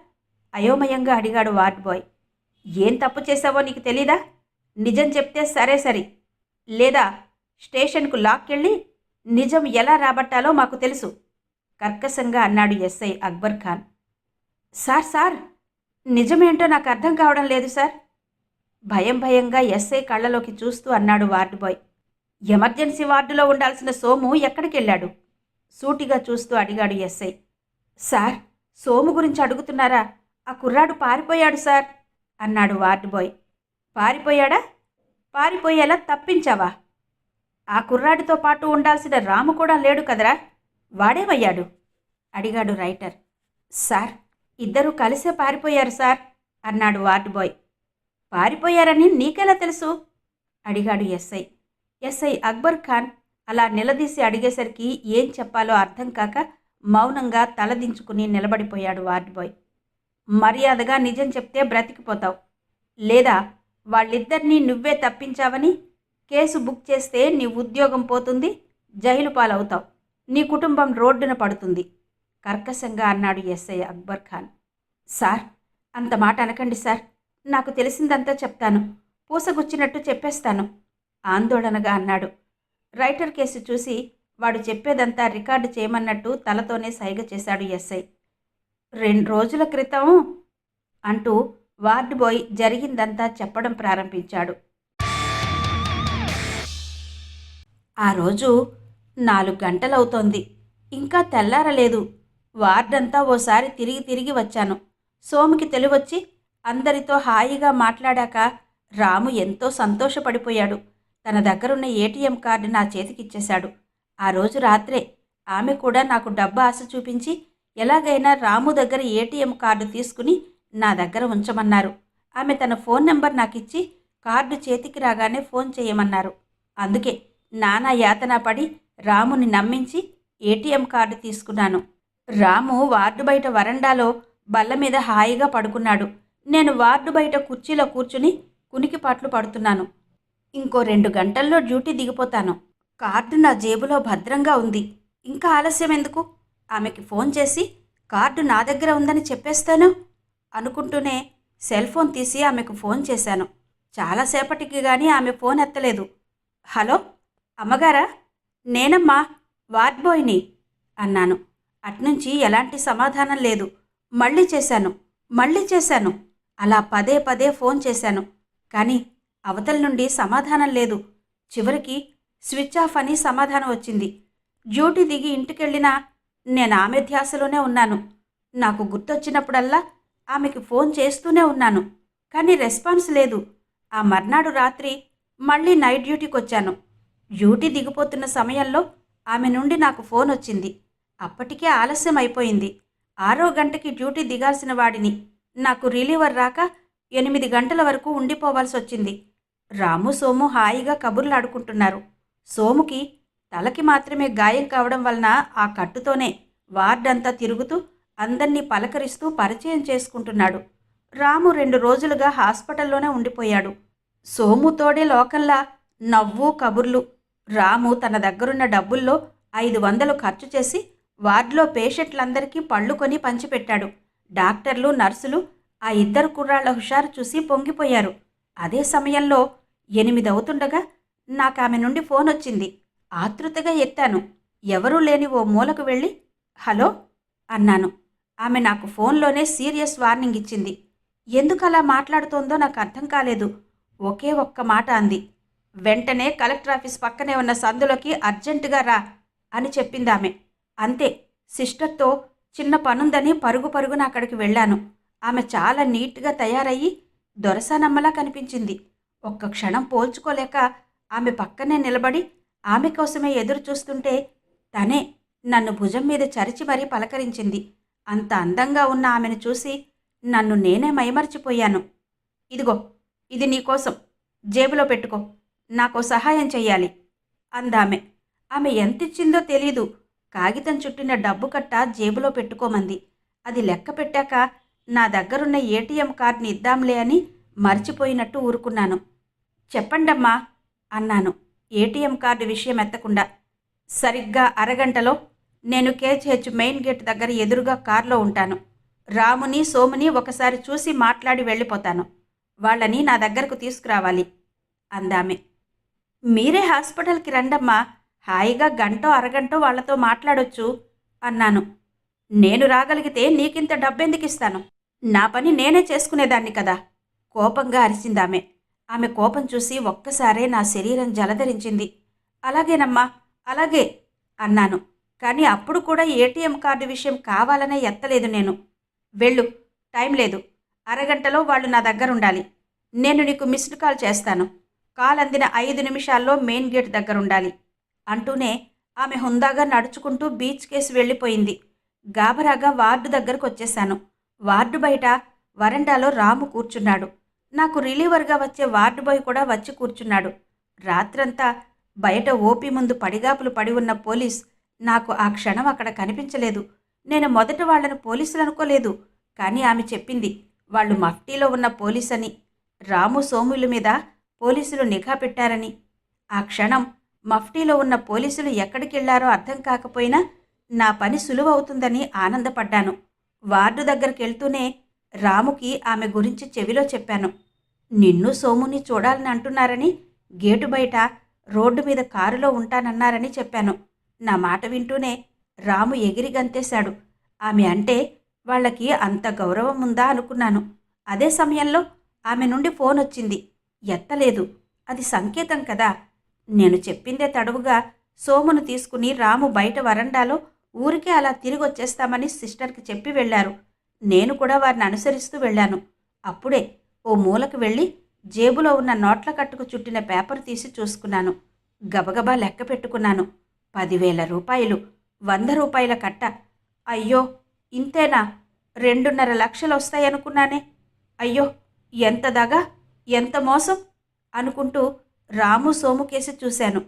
అయోమయంగా అడిగాడు వార్డు బాయ్. ఏం తప్పు చేశావో నీకు తెలీదా? నిజం చెప్తే సరే సరి, లేదా స్టేషన్కు లాక్కెళ్ళి నిజం ఎలా రాబట్టాలో మాకు తెలుసు కర్కశంగా అన్నాడు ఎస్ఐ అక్బర్ ఖాన్. సార్ నిజమేంటో నాకు అర్థం కావడం లేదు సార్. భయంగా ఎస్ఐ కళ్ళలోకి చూస్తూ అన్నాడు వార్డు బాయ్. ఎమర్జెన్సీ వార్డులో ఉండాల్సిన సోము ఎక్కడికెళ్ళాడు? సూటిగా చూస్తూ అడిగాడు ఎస్ఐ. సార్, సోము గురించి అడుగుతున్నారా? ఆ కుర్రాడు పారిపోయాడు సార్ అన్నాడు వార్డు బాయ్. పారిపోయాడా? పారిపోయేలా తప్పించావా? ఆ కుర్రాడితో పాటు ఉండాల్సిన రాము కూడా లేడు కదరా, వాడేమయ్యాడు అడిగాడు రైటర్. సార్, ఇద్దరూ కలిసే పారిపోయారు సార్ అన్నాడు వార్డు బాయ్. పారిపోయారని నీకెలా తెలుసు అడిగాడు ఎస్ఐ. ఎస్ఐ అక్బర్ ఖాన్ అలా నిలదీసి అడిగేసరికి ఏం చెప్పాలో అర్థం కాక మౌనంగా తలదించుకుని నిలబడిపోయాడు వార్డు బాయ్. మర్యాదగా నిజం చెప్తే బ్రతికిపోతావు, లేదా వాళ్ళిద్దరినీ నువ్వే తప్పించావని కేసు బుక్ చేస్తే నీ ఉద్యోగం పోతుంది, జైలు పాలవుతావు, నీ కుటుంబం రోడ్డున పడుతుంది కర్కశంగా అన్నాడు ఎస్ఐ అక్బర్ ఖాన్. సార్, అంత మాట అనకండి సార్, నాకు తెలిసిందంతా చెప్తాను, పూసగుచ్చినట్టు చెప్పేస్తాను ఆందోళనగా అన్నాడు. రైటర్ కేసు చూసి వాడు చెప్పేదంతా రికార్డు చేయమన్నట్టు తలతోనే సైగ చేశాడు ఎస్ఐ. 2 రోజుల క్రితం అంటూ వార్డు బాయ్ జరిగిందంతా చెప్పడం ప్రారంభించాడు. ఆ రోజు 4 గంటలవుతోంది, ఇంకా తెల్లారలేదు. వార్డంతా ఓసారి తిరిగి వచ్చాను. సోముకి తెలివొచ్చి అందరితో హాయిగా మాట్లాడాక రాము ఎంతో సంతోషపడిపోయాడు. తన దగ్గరున్న ఏటీఎం కార్డు నా చేతికిచ్చేశాడు. ఆ రోజు రాత్రే ఆమె కూడా నాకు డబ్బు ఆశ చూపించి ఎలాగైనా రాము దగ్గర ఏటీఎం కార్డు తీసుకుని నా దగ్గర ఉంచమన్నారు. ఆమె తన ఫోన్ నెంబర్ నాకిచ్చి కార్డు చేతికి రాగానే ఫోన్ చేయమన్నారు. అందుకే నానా యాతన పడి రాముని నమ్మించి ఏటీఎం కార్డు తీసుకున్నాను. రాము వార్డు బయట వరండాలో బల్ల మీద హాయిగా పడుకున్నాడు. నేను వార్డు బయట కుర్చీలో కూర్చుని కునికిపాట్లు పడుతున్నాను. ఇంకో 2 గంటల్లో డ్యూటీ దిగిపోతాను. కార్డు నా జేబులో భద్రంగా ఉంది. ఇంకా ఆలస్యం ఎందుకు? ఆమెకి ఫోన్ చేసి కార్డు నా దగ్గర ఉందని చెప్పేస్తాను అనుకుంటూనే సెల్ ఫోన్ తీసి ఆమెకు ఫోన్ చేశాను. చాలాసేపటికి కానీ ఆమె ఫోన్ ఎత్తలేదు. హలో అమ్మగారా, నేనమ్మా, వార్డ్ బాయ్ని అన్నాను. అట్నుంచి ఎలాంటి సమాధానం లేదు. మళ్ళీ చేశాను అలా పదే ఫోన్ చేశాను, కానీ అవతల నుండి సమాధానం లేదు. చివరికి స్విచ్ ఆఫ్ అని సమాధానం వచ్చింది. డ్యూటీ దిగి ఇంటికెళ్ళినా నేను ఆమె ధ్యాసలోనే ఉన్నాను. నాకు గుర్తొచ్చినప్పుడల్లా ఆమెకి ఫోన్ చేస్తూనే ఉన్నాను, కానీ రెస్పాన్స్ లేదు. ఆ మర్నాడు రాత్రి మళ్ళీ నైట్ డ్యూటీకి వచ్చాను. డ్యూటీ దిగిపోతున్న సమయంలో ఆమె నుండి నాకు ఫోన్ వచ్చింది. అప్పటికే ఆలస్యం అయిపోయింది. 6వ గంటకి డ్యూటీ దిగాల్సిన వాడిని నాకు రిలీవర్ రాక 8 గంటల వరకు ఉండిపోవాల్సి వచ్చింది. రాము సోము హాయిగా కబుర్లాడుకుంటున్నారు. సోముకి తలకి మాత్రమే గాయం కావడం వలన ఆ కట్టుతోనే వార్డంతా తిరుగుతూ అందర్నీ పలకరిస్తూ పరిచయం చేసుకుంటున్నాడు. రాము 2 రోజులుగా హాస్పిటల్లోనే ఉండిపోయాడు. సోముతోడే లోకల్లా నవ్వు కబుర్లు. రాము తన దగ్గరున్న డబ్బుల్లో 500 ఖర్చు చేసి వార్డులో పేషెంట్లందరికీ పళ్ళు కొని పంచిపెట్టాడు. డాక్టర్లు, నర్సులు ఆ 2 కుర్రాళ్ల హుషారు చూసి పొంగిపోయారు. అదే సమయంలో 8 అవుతుండగా నాకు ఆమె నుండి ఫోన్ వచ్చింది. ఆతృతగా ఎత్తాను. ఎవరూ లేని ఓ మూలకు వెళ్ళి హలో అన్నాను. ఆమె నాకు ఫోన్లోనే సీరియస్ వార్నింగ్ ఇచ్చింది. ఎందుకలా మాట్లాడుతోందో నాకు అర్థం కాలేదు. ఒకే ఒక్క మాట అంది. వెంటనే కలెక్టర్ ఆఫీస్ పక్కనే ఉన్న సందులోకి అర్జెంటుగా రా అని చెప్పిందామె. అంతే, సిస్టర్తో చిన్న పనుందని పరుగున అక్కడికి వెళ్ళాను. ఆమె చాలా నీట్గా తయారయ్యి దొరసానమ్మలా కనిపించింది. ఒక్క క్షణం పోల్చుకోలేక ఆమె పక్కనే నిలబడి ఆమె కోసమే ఎదురు చూస్తుంటే తనే నన్ను భుజం మీద చరిచి మరీ పలకరించింది. అంత అందంగా ఉన్న ఆమెను చూసి నన్ను నేనే మైమర్చిపోయాను. ఇదిగో, ఇది నీకోసం, జేబులో పెట్టుకో, నాకో సహాయం చెయ్యాలి అందామె. ఆమె ఎంతిచ్చిందో తెలీదు. కాగితం చుట్టిన డబ్బు కట్ట జేబులో పెట్టుకోమంది. అది లెక్క పెట్టాక నా దగ్గరున్న ఏటీఎం కార్డుని ఇద్దాంలే అని మర్చిపోయినట్టు ఊరుకున్నాను. చెప్పండమ్మా అన్నాను ఏటీఎం కార్డు విషయం ఎత్తకుండా. సరిగ్గా అరగంటలో నేను కేజీహెచ్ మెయిన్ గేట్ దగ్గర ఎదురుగా కారులో ఉంటాను. రాముని సోముని ఒకసారి చూసి మాట్లాడి వెళ్ళిపోతాను. వాళ్ళని నా దగ్గరకు తీసుకురావాలి అందామె. మీరే హాస్పిటల్కి రండమ్మా, హాయిగా గంటో అరగంటో వాళ్లతో మాట్లాడొచ్చు అన్నాను. నేను రాగలిగితే నీకింత డబ్బెందుకిస్తాను? నా పని నేనే చేసుకునేదాన్ని కదా! కోపంగా అరిచిందామె. ఆమె కోపం చూసి ఒక్కసారే నా శరీరం జలధరించింది. అలాగేనమ్మా, అలాగే అన్నాను. కానీ అప్పుడు కూడా ఏటీఎం కార్డు విషయం కావాలనే ఎత్తలేదు నేను. వెళ్ళు, టైం లేదు. అరగంటలో వాళ్ళు నా దగ్గరుండాలి. నేను నీకు మిస్డ్ కాల్ చేస్తాను. కాల్ అందిన 5 నిమిషాల్లో మెయిన్ గేట్ దగ్గరుండాలి అంటూనే ఆమె హుందాగా నడుచుకుంటూ బీచ్ కేసి వెళ్ళిపోయింది. గాబరాగా వార్డు దగ్గరకు వచ్చేశాను. వార్డు బయట వరండాలో రాము కూర్చున్నాడు. నాకు రిలీవర్గా వచ్చే వార్డు బాయ్ కూడా వచ్చి కూర్చున్నాడు. రాత్రంతా బయట ఓపీ ముందు పడిగాపులు పడి ఉన్న పోలీస్ నాకు ఆ క్షణం అక్కడ కనిపించలేదు. నేను మొదట వాళ్లను పోలీసులు అనుకోలేదు. కానీ ఆమె చెప్పింది వాళ్ళు మఫ్టీలో ఉన్న పోలీసని, రాము సోముల మీద పోలీసులు నిఘా పెట్టారని. ఆ క్షణం మఫ్టీలో ఉన్న పోలీసులు ఎక్కడికెళ్లారో అర్థం కాకపోయినా నా పని సులువవుతుందని ఆనందపడ్డాను. వార్డు దగ్గరికి వెళ్తూనే రాముకి ఆమె గురించి చెవిలో చెప్పాను. నిన్ను సోముని చూడాలని అంటున్నారని, గేటు బయట రోడ్డు మీద కారులో ఉంటానన్నారని చెప్పాను. నా మాట వింటూనే రాము ఎగిరి గంతేశాడు. ఆమె అంటే వాళ్ళకి అంత గౌరవం ఉందా అనుకున్నాను. అదే సమయంలో ఆమె నుండి ఫోన్ వచ్చింది. ఎత్తలేదు. అది సంకేతం కదా. నేను చెప్పిందే తడవుగా సోమును తీసుకుని రాము బయట వరండాలో ఊరికే అలా తిరిగొచ్చేస్తామని సిస్టర్కి చెప్పి వెళ్లారు. నేను కూడా వారిని అనుసరిస్తూ వెళ్ళాను. అప్పుడే ఓ మూలకు వెళ్ళి జేబులో ఉన్న నోట్ల కట్టుకు చుట్టిన పేపర్ తీసి చూసుకున్నాను. గబగబా లెక్క పెట్టుకున్నాను. 10,000 రూపాయలు, 100 రూపాయల కట్ట. అయ్యో, ఇంతేనా? 2.5 లక్షలు వస్తాయనుకున్నానే. అయ్యో, ఎంత దగా, ఎంత మోసం అనుకుంటూ రాము సోము కేసి చూశాను.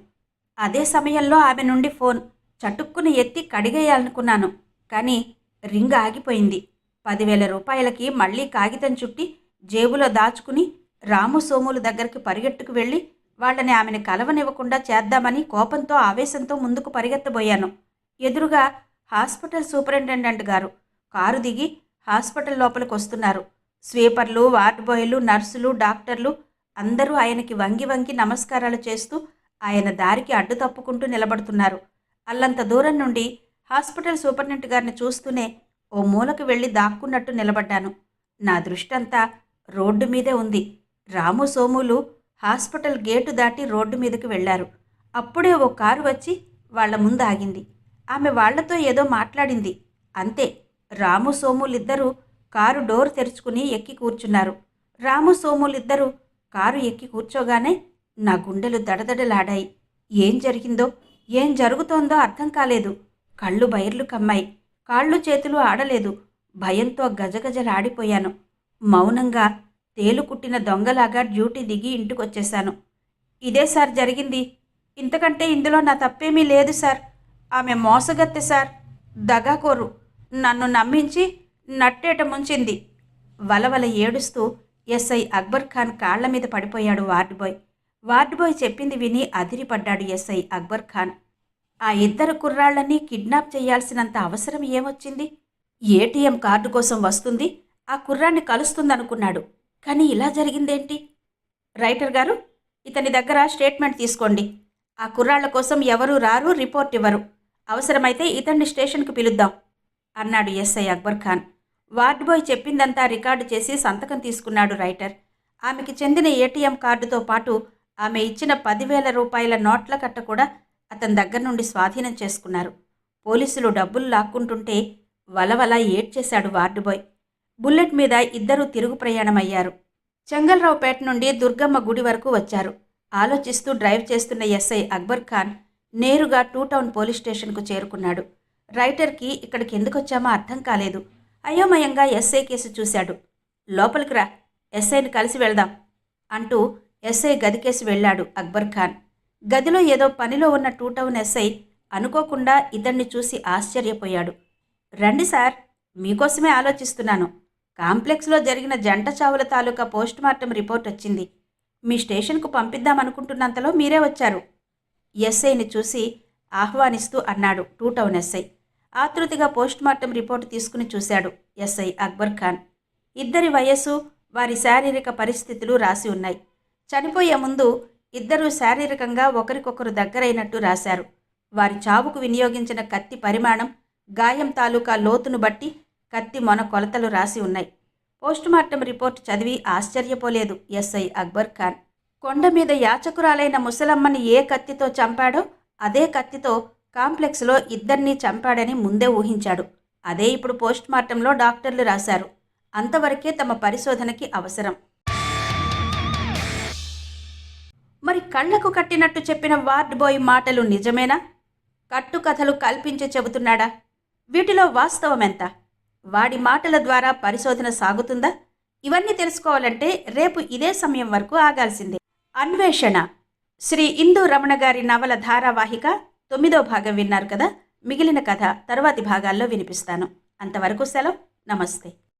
అదే సమయంలో ఆమె నుండి ఫోన్ చటుక్కుని ఎత్తి కడిగేయాలనుకున్నాను. కానీ రింగ్ ఆగిపోయింది. 10,000 రూపాయలకి మళ్లీ కాగితం చుట్టి జేబులో దాచుకుని రాము సోముల దగ్గరికి పరిగెట్టుకు వెళ్ళి వాళ్ళని ఆమెను కలవనివ్వకుండా చేద్దామని కోపంతో ఆవేశంతో ముందుకు పరిగెత్తబోయాను. ఎదురుగా హాస్పిటల్ సూపరింటెండెంట్ గారు కారు దిగి హాస్పిటల్ లోపలికి వస్తున్నారు. స్వీపర్లు, వార్డు బాయ్లు, నర్సులు, డాక్టర్లు అందరూ ఆయనకి వంగి వంగి నమస్కారాలు చేస్తూ ఆయన దారికి అడ్డు తప్పుకుంటూ నిలబడుతున్నారు. అల్లంత దూరం నుండి హాస్పిటల్ సూపరింటెండెంట్ గారిని చూస్తూనే ఓ మూలకు వెళ్ళి దాక్కున్నట్టు నిలబడ్డాను. నా దృష్టంతా రోడ్డు మీదే ఉంది. రాము సోములు హాస్పిటల్ గేటు దాటి రోడ్డు మీదకి వెళ్లారు. అప్పుడే ఓ కారు వచ్చి వాళ్ల ముందు ఆగింది. ఆమె వాళ్లతో ఏదో మాట్లాడింది. అంతే. రాము సోములిద్దరూ కారు డోర్ తెరుచుకుని ఎక్కి కూర్చున్నారు. రాము సోములిద్దరూ కారు ఎక్కి కూర్చోగానే నా గుండెలు దడదడలాడాయి. ఏం జరిగిందో, ఏం జరుగుతోందో అర్థం కాలేదు. కళ్ళు బైర్లు కమ్మాయి. కాళ్ళు చేతులు ఆడలేదు. భయంతో గజగజలాడిపోయాను. మౌనంగా తేలుకుట్టిన దొంగలాగా డ్యూటీ దిగి ఇంటికొచ్చేశాను. ఇదే సార్ జరిగింది. ఇంతకంటే ఇందులో నా తప్పేమీ లేదు సార్. ఆమె మోసగత్తె సార్, దగాకోరు. నన్ను నమ్మించి నట్టేట ముంచింది. వలవల ఏడుస్తూ ఎస్ఐ అక్బర్ ఖాన్ కాళ్ల మీద పడిపోయాడు వార్డు బాయ్. వార్డు బాయ్ చెప్పింది విని అదిరిపడ్డాడు ఎస్ఐ అక్బర్ ఖాన్. ఆ ఇద్దరు కుర్రాళ్ళని కిడ్నాప్ చేయాల్సినంత అవసరం ఏమొచ్చింది? ఏటీఎం కార్డు కోసం వస్తుంది, ఆ కుర్రాన్ని కలుస్తుందనుకున్నాడు. కానీ ఇలా జరిగిందేంటి? రైటర్ గారు, ఇతని దగ్గర స్టేట్మెంట్ తీసుకోండి. ఆ కుర్రాళ్ల కోసం ఎవరూ రారు, రిపోర్ట్ ఇవ్వరు. అవసరమైతే ఇతన్ని స్టేషన్కి పిలుద్దాం అన్నాడు SI Akbar Khan. Ward boy చెప్పిందంతా రికార్డు చేసి సంతకం తీసుకున్నాడు రైటర్. ఆమెకి చెందిన ఏటీఎం కార్డుతో పాటు ఆమె ఇచ్చిన 10,000 రూపాయల నోట్ల కట్ట కూడా అతని దగ్గర నుండి స్వాధీనం చేసుకున్నారు. పోలీసులు డబ్బులు లాక్కుంటుంటే వలవల ఏడ్చేశాడు వార్డు బాయ్. బుల్లెట్ మీద ఇద్దరూ తిరుగు ప్రయాణమయ్యారు. చెంగల్రావుపేట నుండి దుర్గమ్మ గుడి వరకు వచ్చారు. ఆలోచిస్తూ డ్రైవ్ చేస్తున్న ఎస్ఐ అక్బర్ ఖాన్ నేరుగా 2 టౌన్ పోలీస్ స్టేషన్కు చేరుకున్నాడు. రైటర్కి ఇక్కడికి ఎందుకొచ్చామో అర్థం కాలేదు. అయోమయంగా ఎస్ఐ కేసు చూశాడు. లోపలికి రా, ఎస్ఐని కలిసి వెళ్దాం అంటూ ఎస్ఐ గదికేసి వెళ్ళాడు అక్బర్ ఖాన్. గదిలో ఏదో పనిలో ఉన్న 2 టౌన్ ఎస్ఐ అనుకోకుండా ఇతన్ని చూసి ఆశ్చర్యపోయాడు. రండి సార్, మీకోసమే ఆలోచిస్తున్నాను. కాంప్లెక్స్లో జరిగిన జంట చావుల తాలూకా పోస్టుమార్టం రిపోర్ట్ వచ్చింది. మీ స్టేషన్కు పంపిద్దామనుకుంటున్నంతలో మీరే వచ్చారు. ఎస్ఐని చూసి ఆహ్వానిస్తూ అన్నాడు 2 టౌన్ ఎస్ఐ. ఆతృతిగా పోస్టుమార్టం రిపోర్టు తీసుకుని చూశాడు ఎస్ఐ అక్బర్ ఖాన్. ఇద్దరి వయస్సు, వారి శారీరక పరిస్థితులు రాసి ఉన్నాయి. చనిపోయే ముందు ఇద్దరూ శారీరకంగా ఒకరికొకరు దగ్గరైనట్టు రాశారు. వారి చావుకు వినియోగించిన కత్తి పరిమాణం, గాయం తాలూకా లోతును బట్టి కత్తి మొన కొలతలు రాసి ఉన్నాయి. పోస్టుమార్టం రిపోర్ట్ చదివి ఆశ్చర్యపోలేదు ఎస్ఐ అక్బర్ ఖాన్. కొండ మీద యాచకురాలైన ముసలమ్మని ఏ కత్తితో చంపాడో అదే కత్తితో కాంప్లెక్స్లో ఇద్దరినీ చంపాడని ముందే ఊహించాడు. అదే ఇప్పుడు పోస్టుమార్టంలో డాక్టర్లు రాశారు. అంతవరకే తమ పరిశోధనకి అవసరం. మరి కళ్లకు కట్టినట్టు చెప్పిన వార్డ్ బాయ్ మాటలు నిజమేనా? కట్టుకథలు కల్పించి చెబుతున్నాడా? వీటిలో వాస్తవమెంత? వాడి మాటల ద్వారా పరిశోధన సాగుతుందా? ఇవన్నీ తెలుసుకోవాలంటే రేపు ఇదే సమయం వరకు ఆగాల్సిందే. అన్వేషణ శ్రీ ఇందూ రమణ గారి నవల ధారావాహిక 9వ భాగం విన్నారు కదా. మిగిలిన కథ తరువాతి భాగాల్లో వినిపిస్తాను. అంతవరకు సెలవు. నమస్తే.